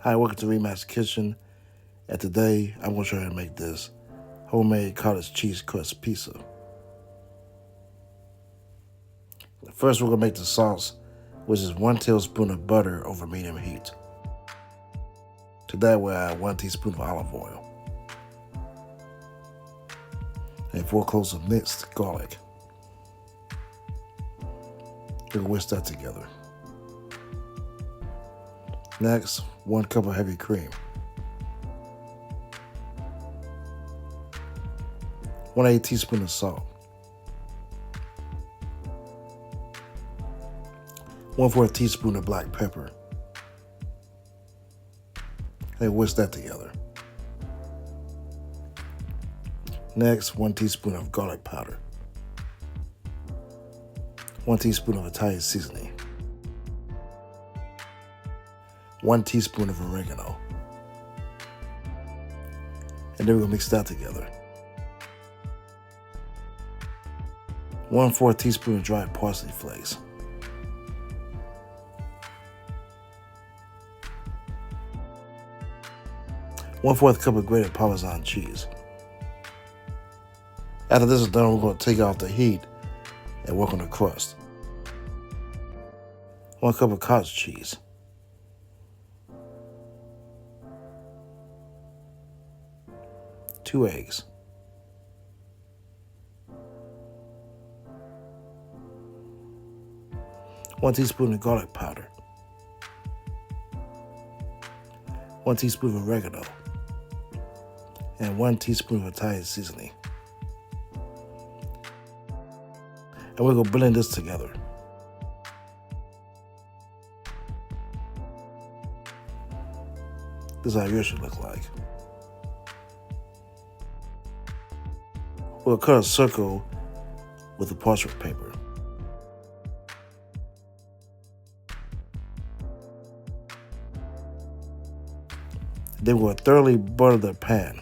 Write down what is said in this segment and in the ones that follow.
Hi, welcome to Remac's Kitchen, and today I'm going to show you how to make this homemade cottage cheese crust pizza. First, we're going to make the sauce, which is 1 tablespoon of butter over medium heat. To that, we'll add 1 teaspoon of olive oil and 4 cloves of minced garlic. We'll whisk that together. Next, 1 cup of heavy cream, 1/8 teaspoon of salt, 1/4 teaspoon of black pepper, and whisk that together. Next, 1 teaspoon of garlic powder, 1 teaspoon of Italian seasoning, 1 teaspoon of oregano, and then we're going to mix that together. 1/4 teaspoon of dried parsley flakes, 1/4 cup of grated Parmesan cheese. After this is done, we're going to take off the heat and work on the crust. 1 cup of cottage cheese, 2 eggs, 1 teaspoon of garlic powder, 1 teaspoon of oregano, and 1 teaspoon of Italian seasoning. And we're going to blend this together. This is how yours should look like. We'll cut a circle with the parchment paper. Then we'll thoroughly butter the pan.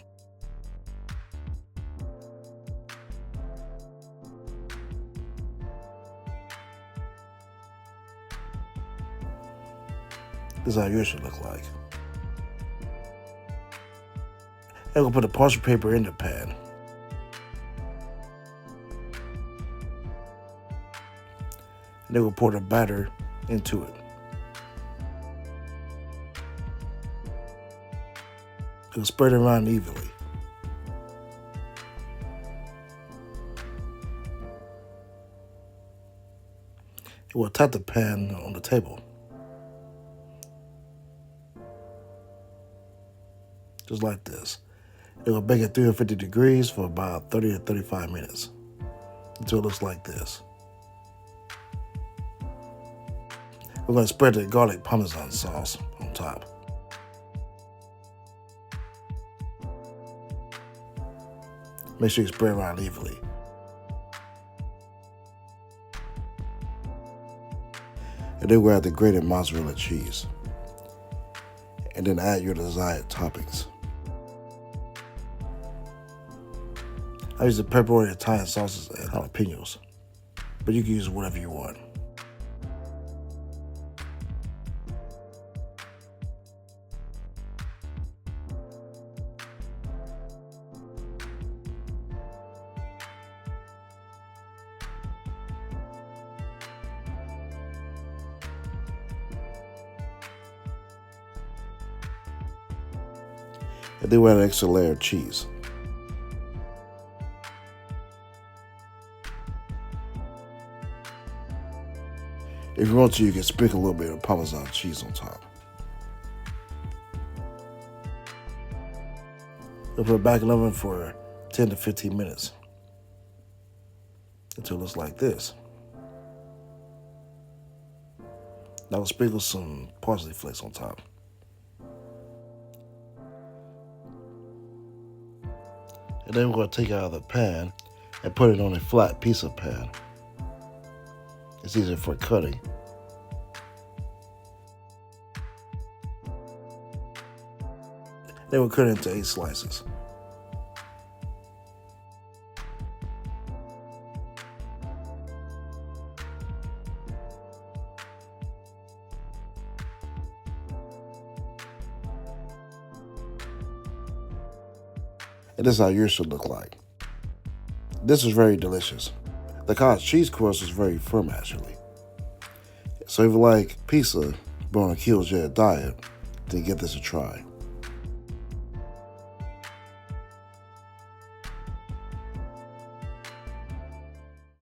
This is how yours should look like. And we'll put the parchment paper in the pan. And then we'll pour the batter into it. We'll spread it around evenly. And we'll top the pan on the table. Just like this. It will bake at 350 degrees for about 30 to 35 minutes until it looks like this. We're going to spread the garlic Parmesan sauce on top. Make sure you spread around evenly. And then we'll add the grated mozzarella cheese. And then add your desired toppings. I use the pepperoni, Italian sauces, and jalapenos, but you can use whatever you want. And then we'll add an extra layer of cheese. If you want to, you can sprinkle a little bit of Parmesan cheese on top. We'll put it back in the oven for 10 to 15 minutes until it looks like this. Now we'll sprinkle some parsley flakes on top. And then we're going to take it out of the pan and put it on a flat piece of pan. It's easier for cutting. Then we'll cut it into 8 slices. and this is how yours should look like. This is very delicious. The cottage cheese crust is very firm actually. So if you like pizza but on a ketogenic diet, then give this a try.